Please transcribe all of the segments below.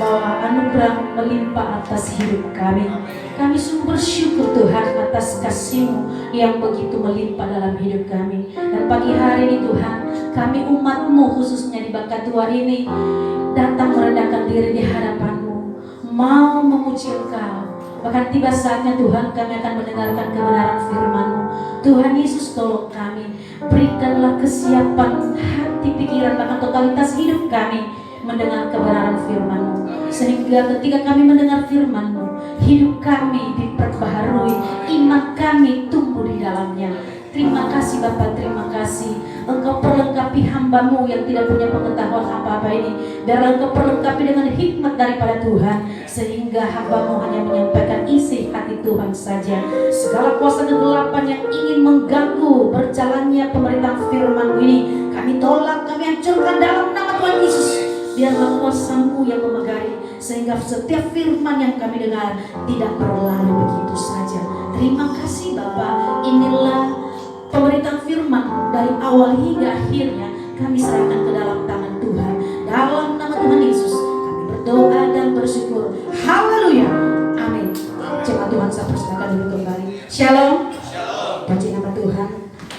bahwa anugerah melimpah atas hidup kami. Kami sungguh bersyukur Tuhan atas kasih-Mu yang begitu melimpah dalam hidup kami. Dan pagi hari ini Tuhan, kami umat-Mu khususnya di Bakatua ini datang merendahkan diri di hadapan-Mu, mau memuji Engkau. Bahkan tiba saatnya Tuhan kami akan mendengarkan kebenaran firman-Mu. Tuhan Yesus, tolong kami, berikanlah kesiapan hati, pikiran, bahkan totalitas hidup kami mendengar kebenaran firman-Mu, sehingga ketika kami mendengar firman-Mu, hidup kami diperbaharui, iman kami tumbuh di dalamnya. Terima kasih Bapa, terima kasih. Engkau perlengkapi hamba-Mu yang tidak punya pengetahuan apa-apa ini. Biarlah Engkau perlengkapi dengan hikmat daripada Tuhan, sehingga hamba-Mu hanya menyampaikan isi hati Tuhan saja. Segala kuasa kegelapan yang ingin mengganggu berjalannya pemerintahan firman-Mu ini, kami tolak, kami hancurkan dalam nama Tuhan Yesus. Biarlah kuasa-Mu yang memegari, sehingga setiap firman yang kami dengar tidak berlalu begitu saja. Terima kasih Bapa. Inilah pemberitaan firman dari awal hingga akhirnya kami serahkan ke dalam tangan Tuhan. Dalam nama Tuhan Yesus kami berdoa dan bersyukur. Haleluya. Amin. Jemaat Tuhan, saya persilakan dulu kembali. Shalom. Puji nama Tuhan.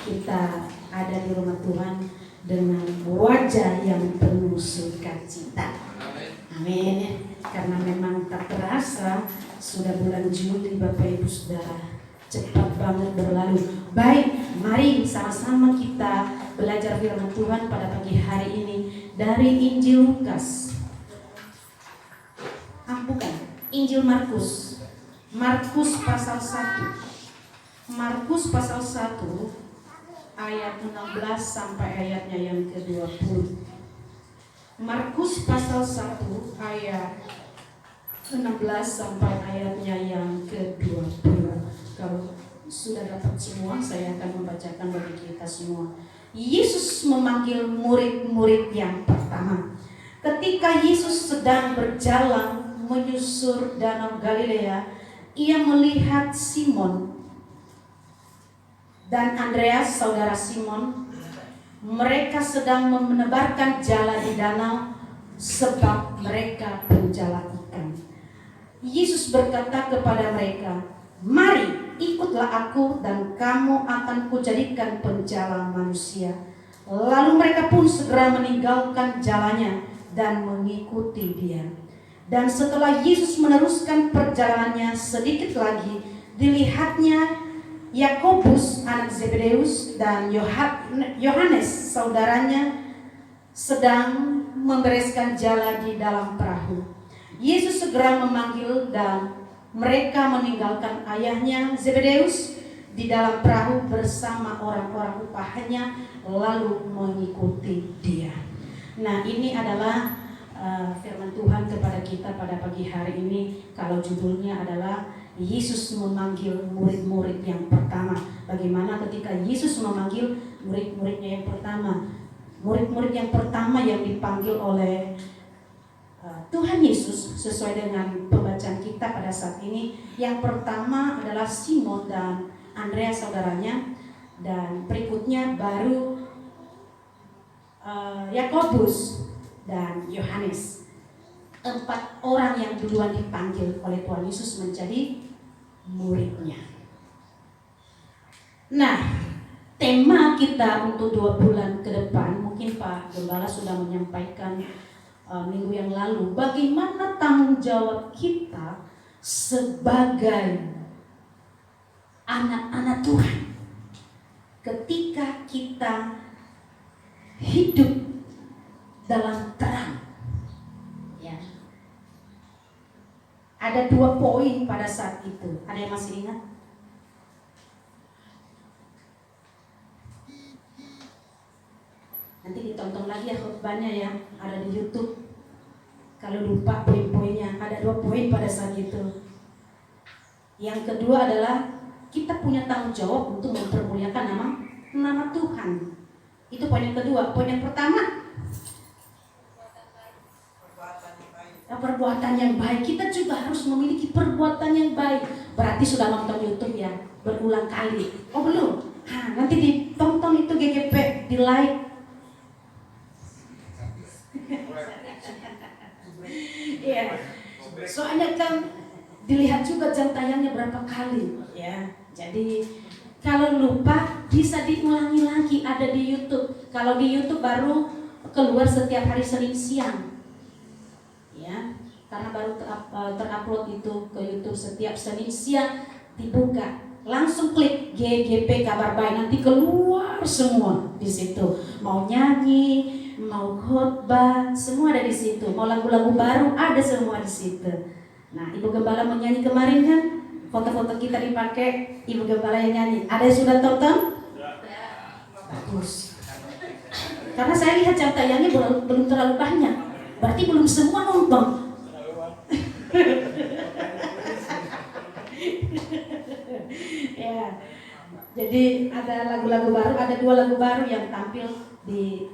Kita ada di rumah Tuhan dengan wajah yang penuh sukacita. Amin. Karena memang tak terasa sudah bulan Juli, Bapak Ibu Saudara, cepat banget berlalu. Baik, mari sama-sama kita belajar firman Tuhan pada pagi hari ini dari Injil Lukas. Injil Markus. Markus pasal 1. Markus pasal 1 ayat 16 sampai ayatnya yang ke-20. Markus pasal 1 ayat 16 sampai ayatnya yang ke-20. Kalau sudah dapat semua, saya akan membacakan bagi kita semua. Yesus memanggil murid-murid yang pertama. Ketika Yesus sedang berjalan menyusur danau Galilea, ia melihat Simon dan Andreas, saudara Simon. Mereka sedang menebarkan jala di danau sebab mereka penjala ikan. Yesus berkata kepada mereka, "Mari, ikutlah aku dan kamu akan kujadikan penjala manusia." Lalu mereka pun segera meninggalkan jalannya dan mengikuti dia. Dan setelah Yesus meneruskan perjalanannya sedikit lagi, dilihatnya Yakobus anak Zebedeus dan Yohanes saudaranya sedang membereskan jala di dalam perahu. Yesus segera memanggil dan mereka meninggalkan ayahnya Zebedeus di dalam perahu bersama orang-orang upahnya lalu mengikuti dia. Nah, ini adalah firman Tuhan kepada kita pada pagi hari ini. Kalau judulnya adalah Yesus memanggil murid-murid yang pertama. Bagaimana ketika Yesus memanggil murid-muridnya yang pertama? Murid-murid yang pertama yang dipanggil oleh Tuhan Yesus sesuai dengan pembacaan kita pada saat ini. Yang pertama adalah Simon dan Andreas saudaranya, dan berikutnya baru Yakobus dan Yohanes. 4 orang yang duluan dipanggil oleh Tuhan Yesus menjadi muridnya. Nah, tema kita untuk 2 bulan ke depan, mungkin Pak Gembala sudah menyampaikan minggu yang lalu, bagaimana tanggung jawab kita sebagai anak-anak Tuhan ketika kita hidup dalam terang. Ya. Ada 2 poin pada saat itu. Ada yang masih ingat? Nanti ditonton lagi ya khotbahnya ya, ada di YouTube. Kalau lupa poin-poinnya, ada 2 poin pada saat itu. Yang kedua adalah kita punya tanggung jawab untuk mempermuliakan nama Tuhan. Itu poin yang kedua. Poin yang pertama, perbuatan yang baik. Kita juga harus memiliki perbuatan yang baik. Berarti sudah nonton YouTube ya, berulang kali. Oh belum? Nanti ditonton itu GGP, di like. Ya, soalnya kan dilihat juga jam tayangnya berapa kali, ya. Jadi kalau lupa bisa diulangi lagi, ada di YouTube. Kalau di YouTube baru keluar setiap hari Senin siang, ya. Karena baru terupload itu ke YouTube setiap Senin siang, dibuka. Langsung klik GGP Kabar Baik, nanti keluar semua di situ. Mau nyanyi, mau khotbah, semua ada di situ. Mau lagu-lagu baru ada semua di situ. Nah, Ibu Gembala menyanyi kemarin kan, foto-foto kita dipakai, Ibu Gembala yang nyanyi. Ada yang sudah tonton? Bagus. Karena saya lihat jam tayangnya belum terlalu banyak, berarti belum semua nonton. Ya, jadi ada lagu-lagu baru, ada 2 lagu baru yang tampil di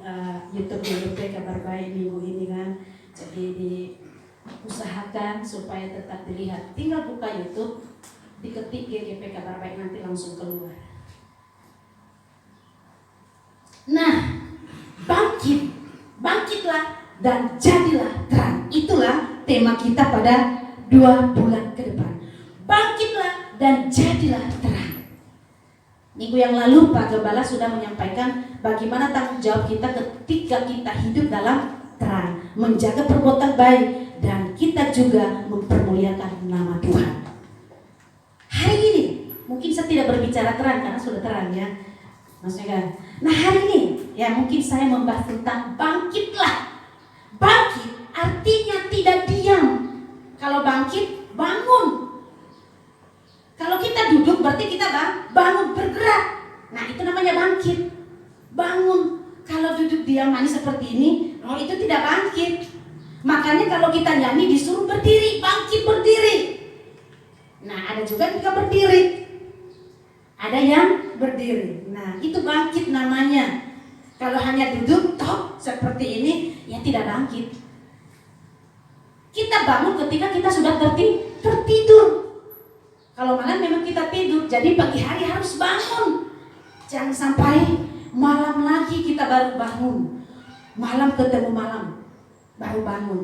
YouTube GGP Kabar Baik minggu ini kan. Jadi diusahakan supaya tetap dilihat. Tinggal buka YouTube, diketik GGP Kabar Baik, nanti langsung keluar. Nah, bangkitlah dan jadilah terang. Itulah tema kita pada 2 bulan ke depan. Bangkitlah dan jadilah terang. Minggu yang lalu Pak Gembala sudah menyampaikan bagaimana tanggung jawab kita ketika kita hidup dalam terang, menjaga perbuatan baik, dan kita juga mempermuliakan nama Tuhan. Hari ini mungkin saya tidak berbicara terang karena sudah terang, ya, maksudnya kan. Nah, hari ini ya mungkin saya membahas tentang bangkitlah. Bangkit artinya tidak diam. Kalau bangkit, bangun. Kalau kita duduk berarti kita bangun, bergerak. Nah, itu namanya bangkit. Bangun. Kalau duduk diam manis seperti ini, itu tidak bangkit. Makanya kalau kita nyanyi disuruh berdiri, bangkit berdiri. Nah, ada juga yang berdiri, ada yang berdiri. Nah, itu bangkit namanya. Kalau hanya duduk seperti ini, ya tidak bangkit. Kita bangun ketika kita sudah tertidur. Kalau malam memang kita tidur, jadi pagi hari harus bangun. Jangan sampai malam lagi kita baru bangun. Malam ketemu malam, baru bangun.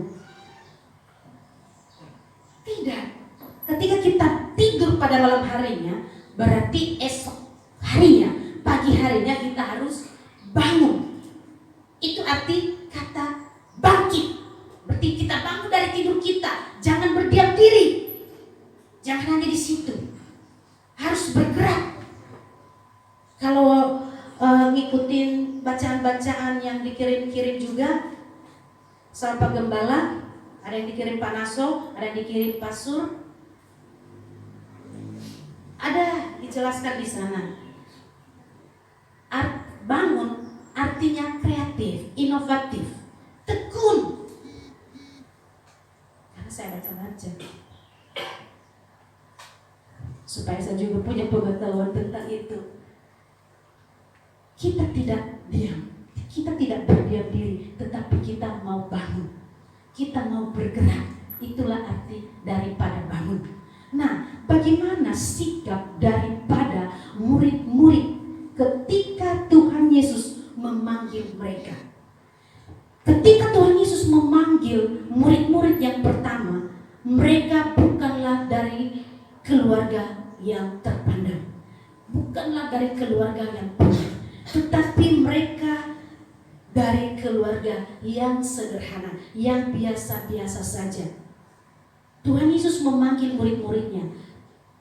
Tidak. Ketika kita tidur pada malam harinya, berarti esok harinya, pagi harinya kita harus bangun. Itu arti kata bangkit. Berarti kita bangun dari tidur kita. Jangan berdiam diri. Jangan hanya di situ. Harus bergerak. Kalau ngikutin bacaan-bacaan yang dikirim-kirim juga sama Pak Gembala, ada yang dikirim Pak Naso, ada yang dikirim Pak Sur, ada dijelaskan di sana. Bangun artinya kreatif, inovatif, tekun. Karena saya baca-baca, supaya saya juga punya pengetahuan tentang itu. Kita tidak diam, kita tidak berdiam diri, tetapi kita mau bangun, kita mau bergerak. Itulah arti daripada bangun. Nah, bagaimana sikap daripada murid-murid ketika Tuhan Yesus memanggil mereka? Ketika Tuhan Yesus memanggil murid-murid yang pertama, mereka bukanlah dari keluarga yang terpandang, bukanlah dari keluarga yang punya, tetapi mereka dari keluarga yang sederhana, yang biasa-biasa saja. Tuhan Yesus memanggil murid-muridnya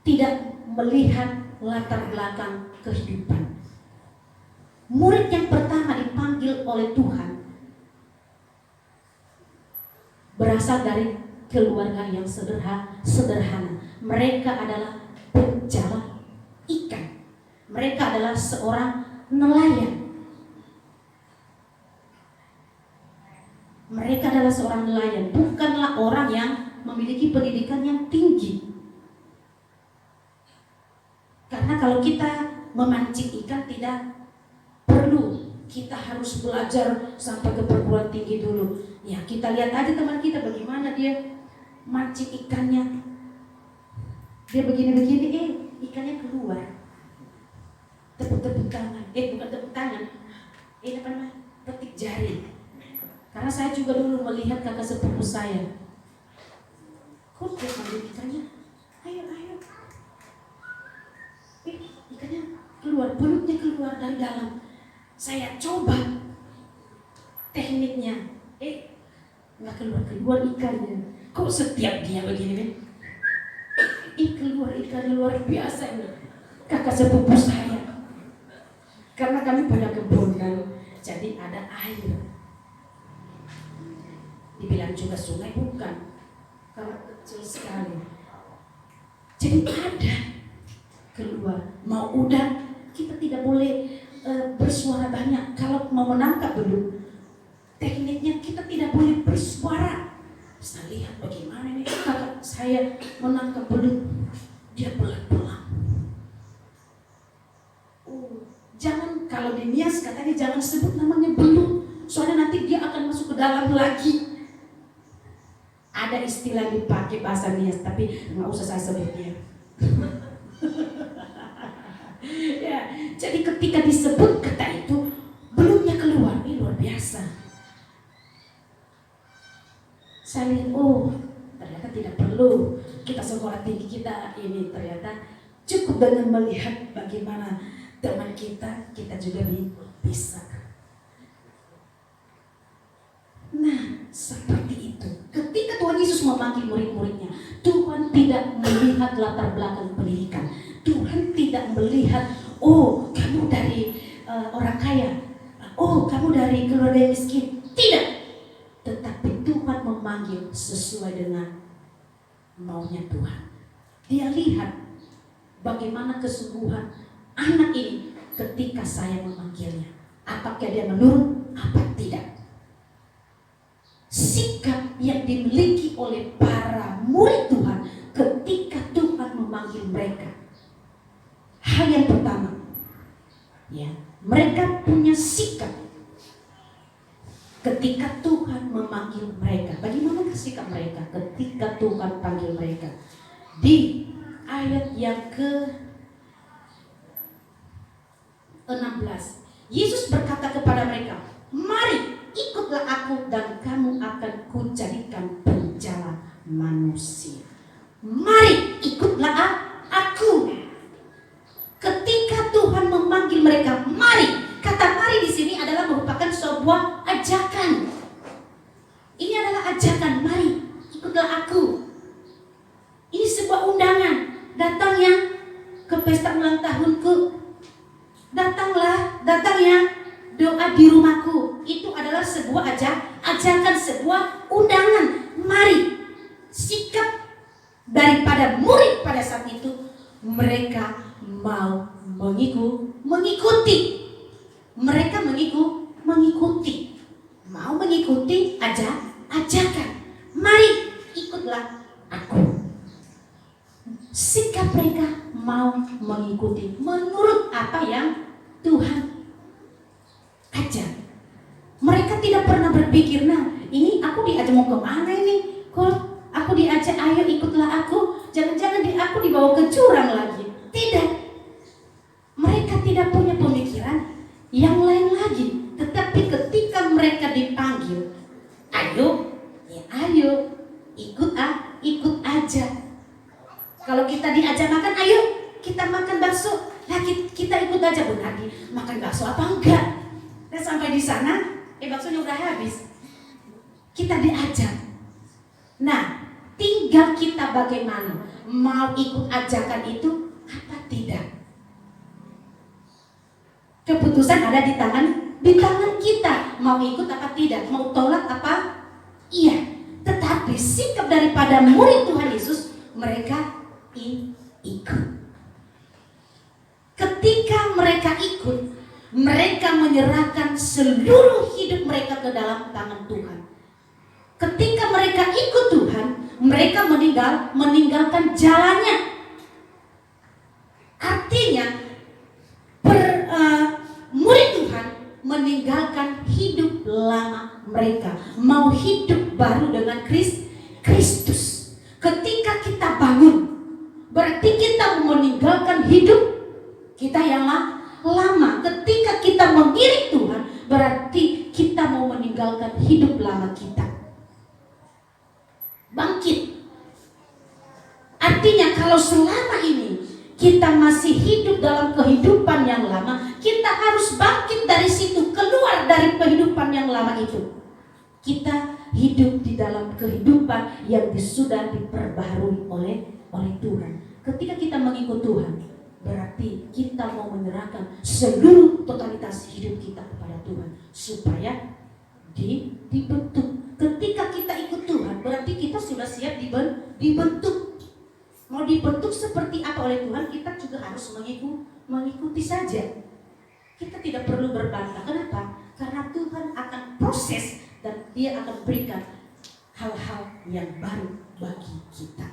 tidak melihat latar belakang kehidupan. Murid yang pertama dipanggil oleh Tuhan berasal dari keluarga yang sederhana. Mereka adalah penjala ikan. Mereka adalah seorang nelayan. Mereka adalah seorang nelayan, bukanlah orang yang memiliki pendidikan yang tinggi. Karena kalau kita memancing ikan tidak perlu kita harus belajar sampai ke perguruan tinggi dulu. Ya, kita lihat aja teman kita bagaimana dia mancing ikannya. Dia begini-begini, ikannya keluar. Tepuk-tepuk tangan. Bukan tepuk tangan. Apa namanya? Petik jari. Karena saya juga dulu melihat kakak sepupu saya. Kok dia panggil ikannya? Ayo, ayo. Ikannya keluar, belutnya keluar dari dalam. Saya coba tekniknya. Nggak keluar ikannya. Kok setiap dia begini nih? Keluar ikan luar biasa ini. Kakak sepupu saya. Karena kami punya kebun kan, jadi ada air. Dibilang juga sungai bukan, kalau kecil sekali. Jadi ada keluar. Mau udah, kita tidak boleh bersuara banyak. Kalau mau menangkap belut, tekniknya kita tidak boleh bersuara. Saya lihat bagaimana ini kakak saya menangkap belut, dia pelan-pelan. Jangan, kalau di Nias katanya jangan sebut namanya belut, soalnya nanti dia akan masuk ke dalam lagi. Ada istilah dipakai bahasa Nias, tapi nggak usah saya sebutnya. Ya, jadi ketika disebut kata itu, belutnya keluar, ini luar biasa. Saya lihat, ternyata tidak perlu kita sekolah tinggi kita ini, ternyata cukup dengan melihat bagaimana teman kita juga bisa. Nah, seperti itu. Ketika Tuhan Yesus memanggil murid-muridnya, Tuhan tidak melihat latar belakang pendidikan. Tuhan tidak melihat, kamu dari orang kaya, kamu dari keluarga miskin. Tidak. Tetapi Tuhan memanggil sesuai dengan maunya Tuhan. Dia lihat bagaimana kesungguhan anak ini ketika saya memanggilnya. Apakah dia menurut, apa tidak. Sikap yang dimiliki oleh para murid Tuhan ketika Tuhan memanggil mereka. Hal yang pertama, ya, mereka punya sikap ketika Tuhan memanggil mereka. Bagaimana sikap mereka ketika Tuhan panggil mereka? Di ayat yang ke-16, Yesus berkata kepada mereka, "Mari, ikutlah aku dan kamu akan kujadikan penjala manusia." Mari, ikutlah aku. Ketika Tuhan memanggil mereka, mari. Kata mari di sini adalah merupakan sebuah ajakan. Ini adalah ajakan, mari, ikutlah aku. Ini sebuah undangan. Datangnya ke pesta ulang tahunku. Datang ya, doa di rumahku. Itu adalah sebuah ajakan, sebuah undangan. Mari. Sikap daripada murid pada saat itu, mereka mau mengikuti. Mereka mengikuti. Mau mengikuti ajakan. Mari, ikutlah aku. Sikap mereka mau mengikuti menurut apa yang Tuhan ajak. Mereka tidak pernah berpikir, ini aku diajak mau kemana ini? Kok aku diajak, ayo ikutlah aku. Jangan-jangan aku dibawa ke jurang lagi. Tidak. Mereka tidak punya pemikiran yang lain lagi. Tetapi ketika mereka dipanggil, ayo, ikut aja. Kalau kita diajak makan, ayo kita makan bakso. Kita ikut aja, berarti makan bakso apa enggak? Dan sampai di sana, baksonya udah habis. Kita diajak. Nah, tinggal kita bagaimana mau ikut ajakan itu apa tidak. Keputusan ada di tangan kita. Mau ikut apa tidak, mau tolak apa iya. Tetapi sikap daripada murid Tuhan Yesus, mereka ikut. Ketika mereka ikut, mereka menyerahkan seluruh hidup mereka ke dalam tangan Tuhan. Ketika mereka ikut Tuhan, mereka meninggalkan jalannya. Artinya murid Tuhan meninggalkan hidup lama mereka, mau hidup baru dengan Kristus. Ketika kita bangun, berarti kita meninggalkan hidup kita yang lama. Ketika kita mengiring Tuhan, berarti kita mau meninggalkan hidup lama kita. Bangkit. Artinya kalau selama ini kita masih hidup dalam kehidupan yang lama, kita harus bangkit dari situ, keluar dari kehidupan yang lama itu. Kita hidup di dalam kehidupan yang sudah diperbaharui oleh Tuhan. Ketika kita mengikut Tuhan, berarti kita mau menyerahkan seluruh totalitas hidup kita kepada Tuhan supaya dibentuk. Ketika kita ikut Tuhan, berarti kita sudah siap dibentuk. Mau dibentuk seperti apa oleh Tuhan, kita juga harus mengikuti saja. Kita tidak perlu berbantah. Kenapa? Karena Tuhan akan proses dan Dia akan berikan hal-hal yang baru bagi kita.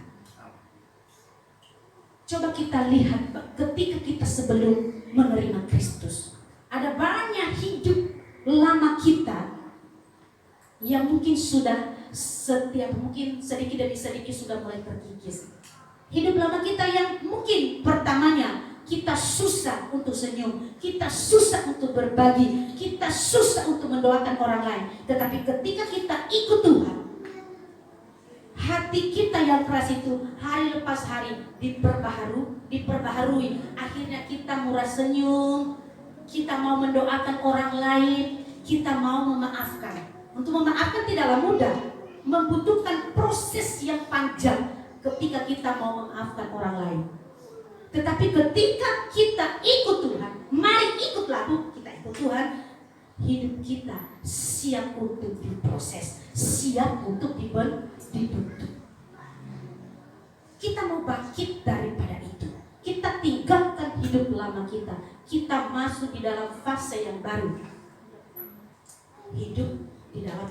Coba kita lihat ketika kita sebelum menerima Kristus, ada banyak hidup lama kita yang mungkin sudah mungkin sedikit demi sedikit sudah mulai terkikis. Hidup lama kita yang mungkin pertamanya kita susah untuk senyum, kita susah untuk berbagi, kita susah untuk mendoakan orang lain. Tetapi ketika kita ikut Tuhan, hati kita yang keras itu hari lepas hari diperbaharui. Akhirnya kita murah senyum, kita mau mendoakan orang lain, kita mau memaafkan. Untuk memaafkan tidaklah mudah, membutuhkan proses yang panjang ketika kita mau memaafkan orang lain. Tetapi ketika kita ikut Tuhan, mari ikutlah kita ikut Tuhan, hidup kita siap untuk diproses, siap untuk dibentuk. Kita mau bangkit daripada itu. Kita tinggalkan hidup lama kita. Kita masuk di dalam fase yang baru. Hidup di dalam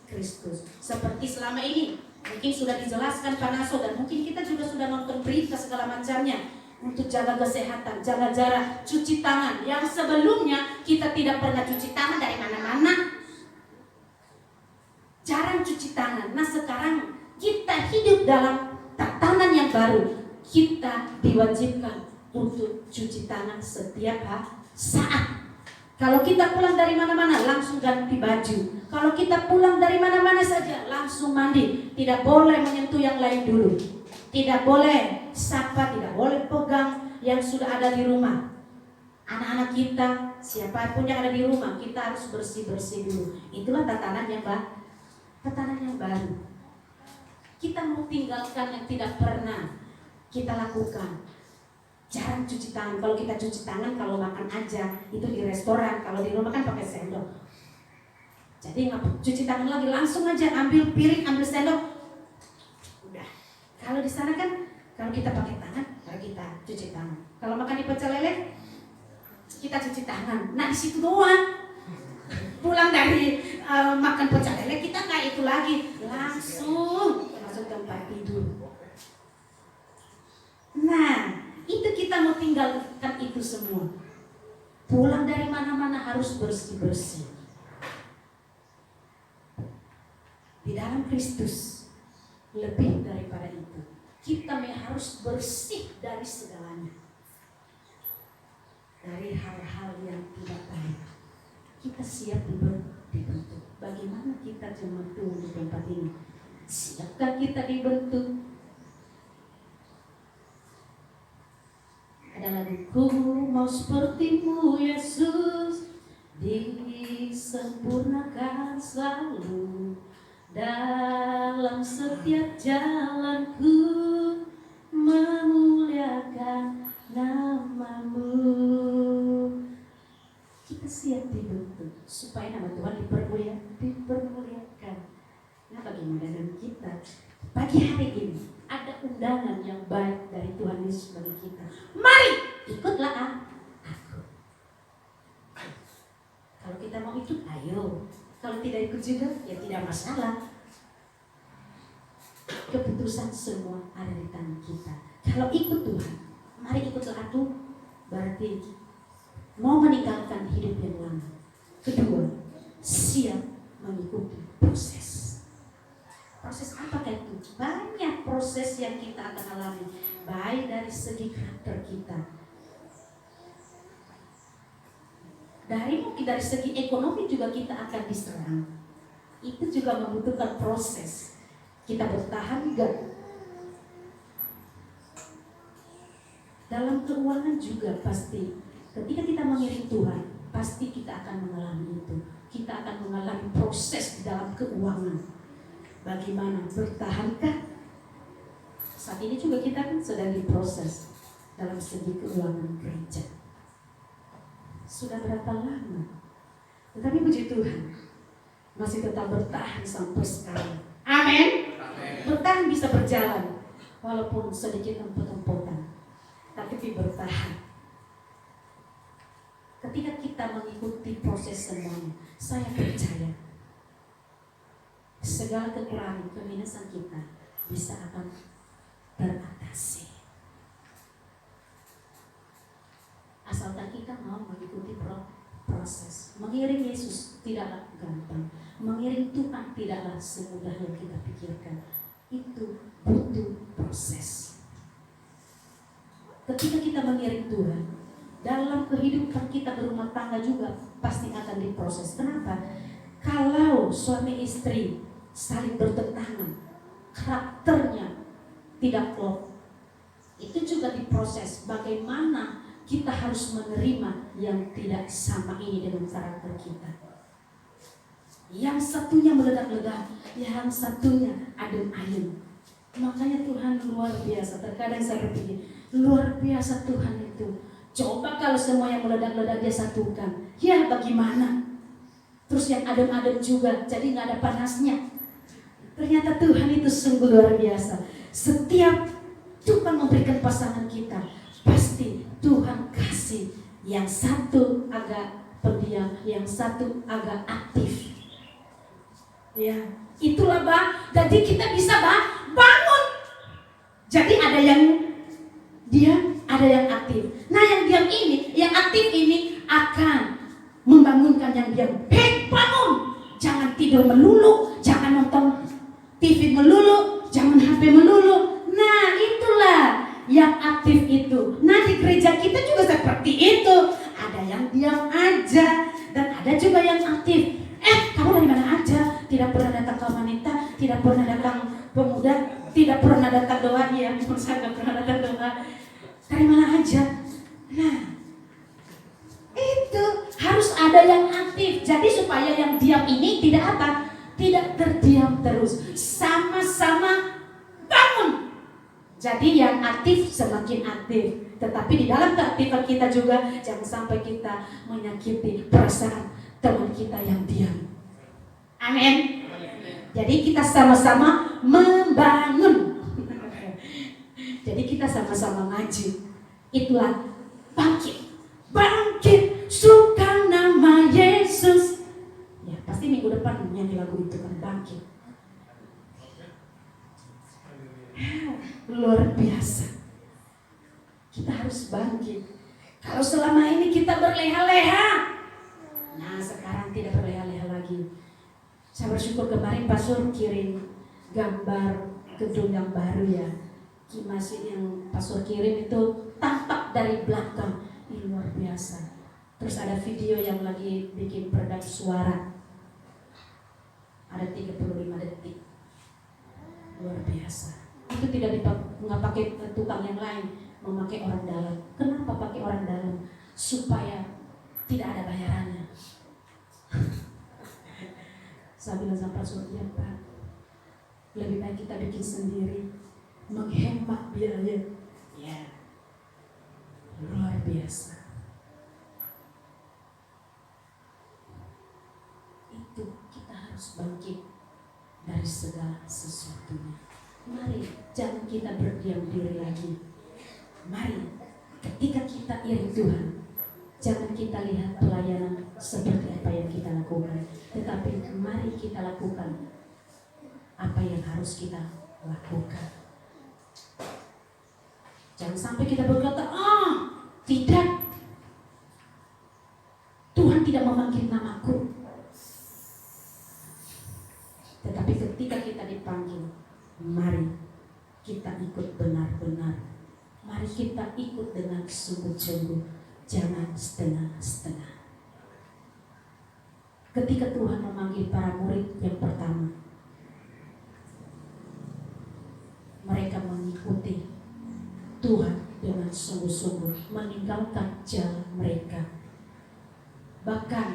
Kristus. Seperti selama ini mungkin sudah dijelaskan Pak Naso, dan mungkin kita juga sudah nonton berita segala macamnya untuk jaga kesehatan, jaga jarak, cuci tangan. Yang sebelumnya kita tidak pernah cuci tangan dari mana-mana, jarang cuci tangan. Nah sekarang kita hidup dalam tatanan yang baru. Kita diwajibkan untuk cuci tangan setiap saat. Kalau kita pulang dari mana-mana langsung ganti baju. Kalau kita pulang dari mana-mana saja langsung mandi. Tidak boleh menyentuh yang lain dulu. Tidak boleh sapa, tidak boleh pegang yang sudah ada di rumah. Anak-anak kita, siapapun yang ada di rumah, kita harus bersih-bersih dulu. Itulah tatanan yang baru. Kita mau tinggalkan yang tidak pernah kita lakukan. Jarang cuci tangan. Kalau kita cuci tangan kalau makan aja, itu di restoran. Kalau di rumah kan pakai sendok. Jadi nggak cuci tangan lagi, langsung aja ambil piring, ambil sendok. Udah. Kalau di sana kan, kalau kita pakai tangan, baru kita cuci tangan. Kalau makan di pecel lele, kita cuci tangan. Nah di situ doang. Pulang dari makan pecel lele, kita nggak itu lagi, langsung masuk tempat tidur. Nah. Itu kita mau tinggalkan itu semua. Pulang dari mana-mana harus bersih-bersih. Di dalam Kristus lebih daripada itu. Kita harus bersih dari segalanya. Dari hal-hal yang tidak baik. Kita siap dibentuk. Bagaimana kita dibentuk di tempat ini? Siapkah kita dibentuk? Ada lagu, ku mau sepertimu Yesus, disempurnakan selalu dalam setiap jalanku, memuliakan namamu. Kita siap dibentuk supaya nama Tuhan dipermuliakan. Nah bagaimana dengan kita? Pagi hari ini ada undangan yang baik dari Tuhan Yesus bagi kita. Mari ikutlah aku. Kalau kita mau ikut, ayo. Kalau tidak ikut juga, ya tidak masalah. Keputusan semua ada di tangan kita. Kalau ikut Tuhan, mari ikutlah aku. Berarti mau meninggalkan hidup yang lama. Kedua, siap mengikuti proses. Proses apakah itu? Banyak proses yang kita akan alami, baik dari segi karakter kita, mungkin dari segi ekonomi juga kita akan diserang. Itu juga membutuhkan proses. Kita bertahan enggak? Dalam keuangan juga pasti. Ketika kita mengiring Tuhan, pasti kita akan mengalami itu. Kita akan mengalami proses di dalam keuangan. Bagaimana? Bertahankah? Saat ini juga kita kan sedang diproses dalam segi keuangan gereja. Sudah berapa lama? Tetapi puji Tuhan, masih tetap bertahan sampai sekarang. Amin. Bertahan bisa berjalan, walaupun sedikit empot-empotan, tapi bertahan. Ketika kita mengikuti proses semuanya, saya percaya segala kekurangan, keminusan kita bisa akan teratasi. Asalkan kita mau mengikuti proses. Mengiring Yesus tidaklah gampang. Mengiring Tuhan tidaklah semudah yang kita pikirkan. Itu butuh proses. Ketika kita mengiring Tuhan, dalam kehidupan kita berumah tangga juga pasti akan diproses. Kenapa? Kalau suami istri saling bertentangan, karakternya tidak klop, itu juga diproses. Bagaimana kita harus menerima yang tidak sama ini dengan karakter kita. Yang satunya meledak-ledak, yang satunya adem ayem. Makanya Tuhan luar biasa. Terkadang saya berpikir, luar biasa Tuhan itu. Coba kalau semua yang meledak-ledak dia satukan, ya bagaimana? Terus yang adem-adem juga, jadi nggak ada panasnya. Ternyata Tuhan itu sungguh luar biasa. Setiap Tuhan memberikan pasangan kita, pasti Tuhan kasih yang satu agak pendiam, yang satu agak aktif. Ya, itulah jadi kita bisa bangun. Jadi ada yang diam, ada yang aktif. Nah yang diam ini, yang aktif ini akan membangunkan yang diam. Hei bangun, jangan tidur melulu, jangan nonton TV melulu, jangan HP melulu. Nah itulah yang aktif itu. Nah di gereja kita juga seperti itu. Ada yang diam aja dan ada juga yang aktif. Kamu dari mana aja? Tidak pernah datang ke wanita, tidak pernah datang pemuda, tidak pernah datang doa. Ya, saya tidak pernah datang doa. Dari mana aja? Nah, itu harus ada yang aktif. Jadi supaya yang diam ini tidak apa? Tidak terdiam terus. Sama-sama bangun. Jadi yang aktif semakin aktif. Tetapi di dalam keaktifan kita juga jangan sampai kita menyakiti perasaan teman kita yang diam. Amin. Jadi kita sama-sama membangun. Jadi kita sama-sama ngaji. Itulah bangkit. Bangkit, suka nama Yesus. Ya, pasti minggu depan nyanyi lagu itu kan, bangkit. Luar biasa. Kita harus bangkit. Kalau selama ini kita berleha-leha, nah sekarang tidak berleha-leha lagi. Saya bersyukur kemarin Pastor kirim gambar gedung yang baru ya. Masjid yang Pastor kirim itu tampak dari belakang. Ini luar biasa. Terus ada video yang lagi bikin peredam suara. Ada 35 detik. Luar biasa. Itu tidak nggak pakai tukang yang lain, memakai orang dalam. Kenapa pakai orang dalam? Supaya tidak ada bayarannya. Saya bilang sama Pastor, ya Pak, lebih baik kita bikin sendiri, menghemat biaya. Ya, luar biasa. Itu kita harus bangkit dari segala sesuatunya. Mari, jangan kita berdiam diri lagi. Mari, ketika kita iring Tuhan, jangan kita lihat pelayanan seperti apa yang kita lakukan, tetapi mari kita lakukan apa yang harus kita lakukan. Jangan sampai kita berkata, tidak, Tuhan tidak memanggil namaku. Tetapi ketika kita dipanggil, mari kita ikut benar-benar. Mari kita ikut dengan sungguh-sungguh. Jangan setengah-setengah. Ketika Tuhan memanggil para murid yang pertama, mereka mengikuti Tuhan dengan sungguh-sungguh, meninggalkan jalan mereka. Bahkan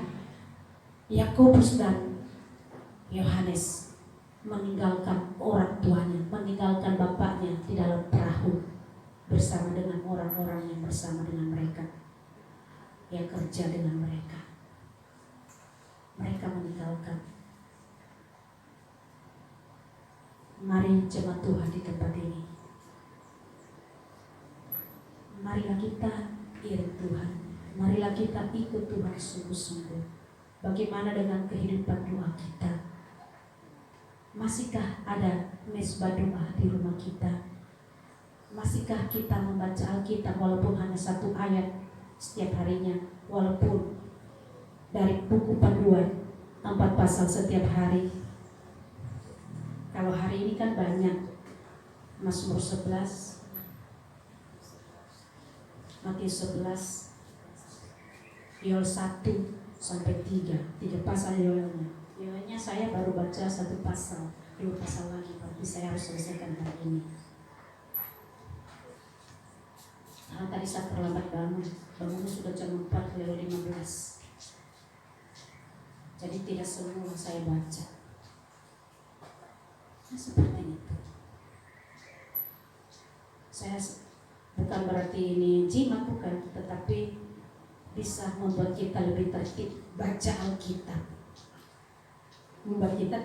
Yakobus dan Yohanes meninggalkan orang tuanya, meninggalkan bapaknya di dalam perahu bersama dengan orang-orang yang bersama dengan mereka, yang kerja dengan mereka. Mereka meninggalkan. Mari jemaat Tuhan di tempat ini, marilah kita iring Tuhan, marilah kita ikut Tuhan sungguh-sungguh. Bagaimana dengan kehidupan doa kita? Masihkah ada mezbah doa di rumah kita? Masihkah kita membaca Alkitab walaupun hanya 1 ayat setiap harinya, walaupun dari buku panduan 4 pasal setiap hari? Kalau hari ini kan banyak, Mazmur 11, Matius 11, Yoel 1 sampai 3 pasal Yoelnya. Yoelnya saya baru baca 1 pasal, 2 pasal lagi, tapi saya harus selesaikan hari ini. Karena tadi saya terlambat bangunnya sudah jam 4:15. Jadi tidak semua saya baca. Nah, seperti itu. Saya bukan berarti ini jimat, bukan, tetapi bisa membuat kita lebih tertib baca Alkitab, membuat kita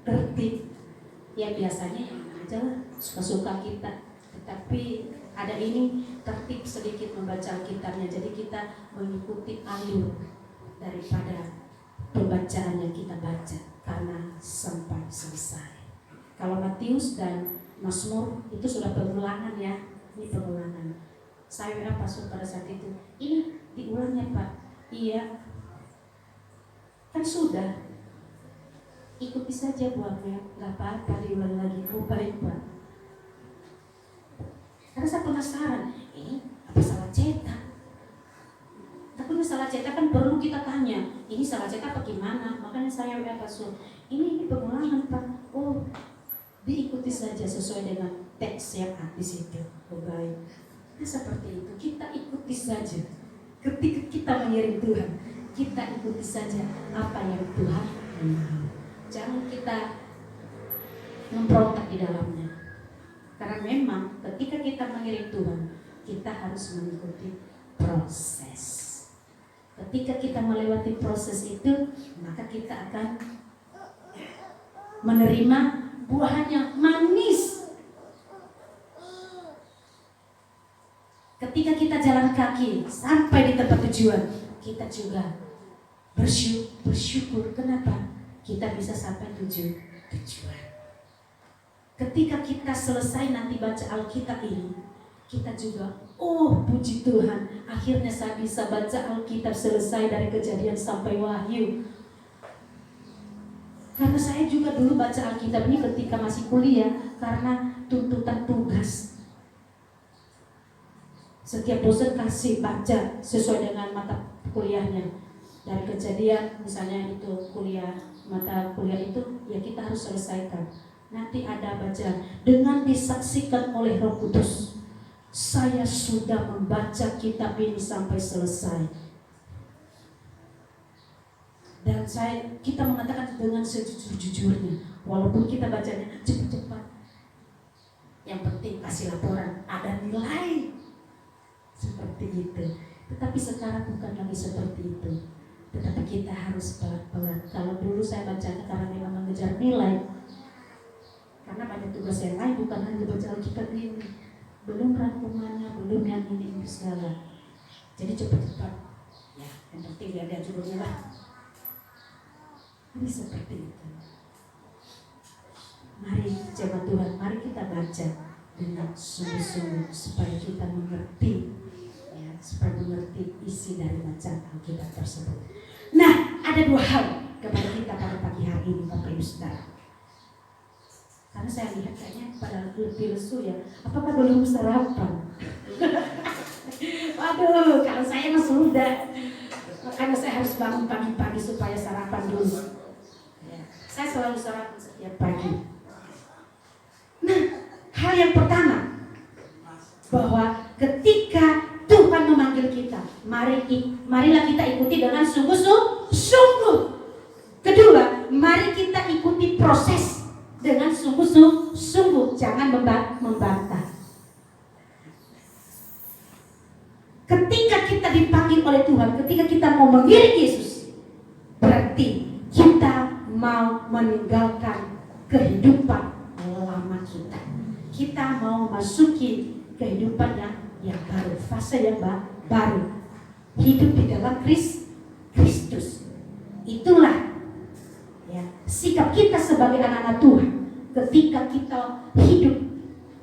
tertib. Ya biasanya yang aja suka-suka kita, tetapi ada ini tertib sedikit membaca Alkitabnya. Jadi kita mengikuti alur daripada pembacaan yang kita baca karena sampai selesai. Kalau Matius dan Mazmur itu sudah pengulangan ya, ini pengulangan. Saya pastor pada saat itu, ini diulangnya Pak. Iya, kan sudah. Ikuti saja buatnya, nggak apa-apa diulang lagi. Oh baik Pak. Karena saya penasaran, ini apa salah cetak? Takutnya salah cetak kan perlu kita tanya, ini salah cetak apa gimana? Makanya saya pastor, ini pengulangan Pak. Oh, diikuti saja sesuai dengan teks yang ada di situ. Oh baik. Nah, seperti itu kita ikuti saja. Ketika kita mengiring Tuhan, kita ikuti saja apa yang Tuhan mau. Jangan kita memberontak di dalamnya. Karena memang ketika kita mengiring Tuhan, kita harus mengikuti proses. Ketika kita melewati proses itu, maka kita akan menerima buahnya manis. Ketika kita jalan kaki sampai di tempat tujuan, kita juga bersyukur. Kenapa? Kita bisa sampai tujuan. Ketika kita selesai nanti baca Alkitab ini, kita juga, oh puji Tuhan, akhirnya saya bisa baca Alkitab selesai dari Kejadian sampai Wahyu. Karena saya juga dulu baca Alkitab ini ketika masih kuliah karena tuntutan tugas. Setiap dosen kasih baca sesuai dengan mata kuliahnya. Dari Kejadian misalnya itu mata kuliah itu ya kita harus selesaikan. Nanti ada bacaan dengan disaksikan oleh Roh Kudus. Saya sudah membaca kitab ini sampai selesai. Dan kita mengatakan dengan sejujur-jujurnya, walaupun kita bacanya cepat-cepat, yang penting kasih laporan, ada nilai seperti itu. Tetapi sekarang bukan lagi seperti itu. Tetapi kita harus pelan-pelan. Kalau dulu saya bacanya karena memang mengejar nilai, karena banyak tugas yang lain, bukan hanya baca Alkitab ini, belum rangkumannya, belum yang ini segala. Jadi cepat-cepat, ya yang penting dia judulnya lah. Ini seperti itu. Mari jemaat Tuhan, mari kita baca dengan sungguh-sungguh supaya kita mengerti, ya, supaya mengerti isi dari bacaan Alkitab tersebut. Nah, ada 2 hal kepada kita pada pagi hari ini, Bapak Ibu Saudara. Karena saya lihat kayaknya pada lebih lesu ya. Apakah belum sarapan? Waduh, kalau saya mah sudah. Makanya saya harus bangun pagi-pagi supaya sarapan dulu. Saya selalu sarapan setiap pagi. Nah, hal yang pertama, bahwa ketika Tuhan memanggil kita, marilah kita ikuti dengan sungguh-sungguh. Kedua, mari kita ikuti proses dengan sungguh-sungguh, jangan membantah. Ketika kita dipanggil oleh Tuhan, ketika kita mau mengiring Yesus, berarti kita mau meninggalkan kehidupan lama kita. Kita mau memasuki kehidupan yang baru, fase yang baru. Hidup di dalam Kristus. Itulah ya, sikap kita sebagai anak-anak Tuhan ketika kita hidup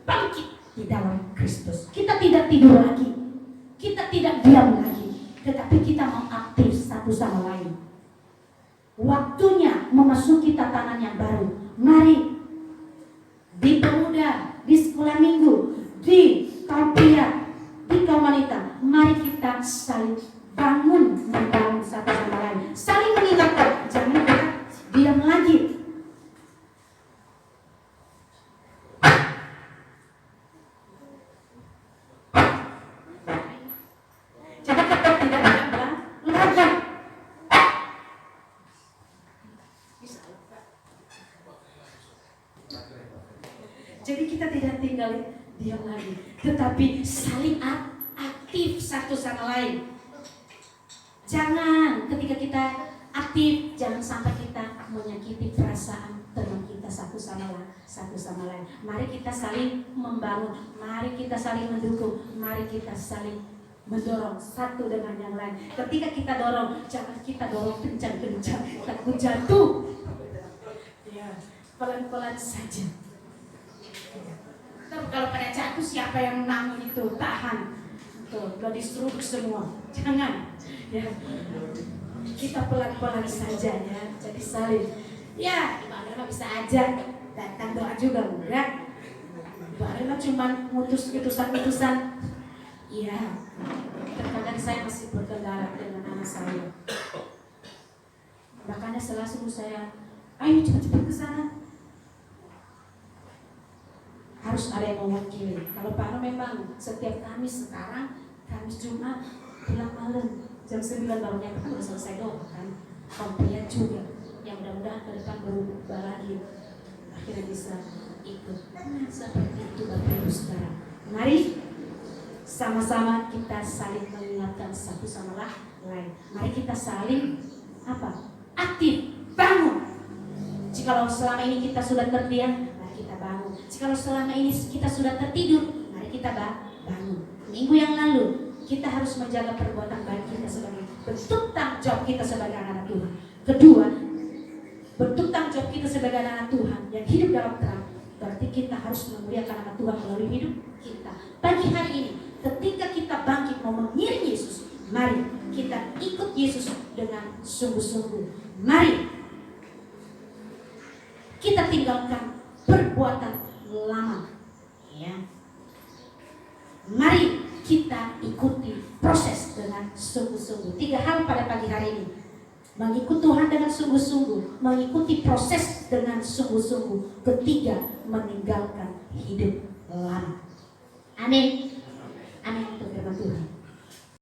bangkit di dalam Kristus. Kita tidak tidur lagi, kita tidak diam lagi, tetapi kita mau aktif satu sama lain. Waktunya memasuki tatanan yang baru. Mari di pemuda, di sekolah minggu, di kaum pria, di kaum wanita, mari kita saling bangun membangun satu sama lain, saling mengingatkan, jangan kita diam lagi. Jadi kita tidak lagi. Jadi kita tidak tinggal diam lagi, tetapi saling aktif satu sama lain. Jangan ketika kita aktif, jangan sampai kita menyakiti perasaan teman kita satu sama lain. Mari kita saling membangun, mari kita saling mendukung, mari kita saling mendorong satu dengan yang lain. Ketika kita dorong, jangan kita dorong kencang-kencang, takut jatuh. Ya, pelan-pelan saja. Kalau pada jatuh, siapa yang menang itu? Tahan. Tuh, udah diseruduk semua. Jangan. Ya. Kita pelan-pelan saja ya. Jadi saling. Ya, Ibu bisa aja datang doa juga enggak. Ibu cuma mutus utusan-utusan. Iya. Terkadang saya masih berkendara dengan anak saya. Makanya selalu suruh saya, ayo cepat-cepat ke sana. Harus ada yang mewakili. Kalau Pak Ano memang setiap Kamis sekarang, Kamis Jumat pulang malam jam 9 baru nyampe, udah selesai doa kan. Komplian juga. Yang mudah-mudahan ke depan berubah lagi, akhirnya bisa ikut. Seperti itu Bapak Ibu Saudara. Mari sama-sama kita saling mengingatkan satu sama lain. Mari kita saling aktif, bangun. Jikalau selama ini kita sudah terdiam, kita bangun. Jikalau selama ini kita sudah tertidur, mari kita bangun. Minggu yang lalu kita harus menjaga perbuatan baik kita sebagai bentuk tanggung jawab kita sebagai anak Tuhan. Kedua, bentuk tanggung jawab kita sebagai anak Tuhan yang hidup dalam terang, berarti kita harus memuliakan anak Tuhan melalui hidup kita. Pagi hari ini, ketika kita bangkit mau mengiring Yesus, mari kita ikut Yesus dengan sungguh-sungguh. Mari kita tinggalkan perbuatan lama, ya. Mari kita ikuti proses dengan sungguh-sungguh. 3 hal pada pagi hari ini: mengikuti Tuhan dengan sungguh-sungguh, mengikuti proses dengan sungguh-sungguh. Ketiga, meninggalkan hidup lama. Amin. Amin untuk firman Tuhan.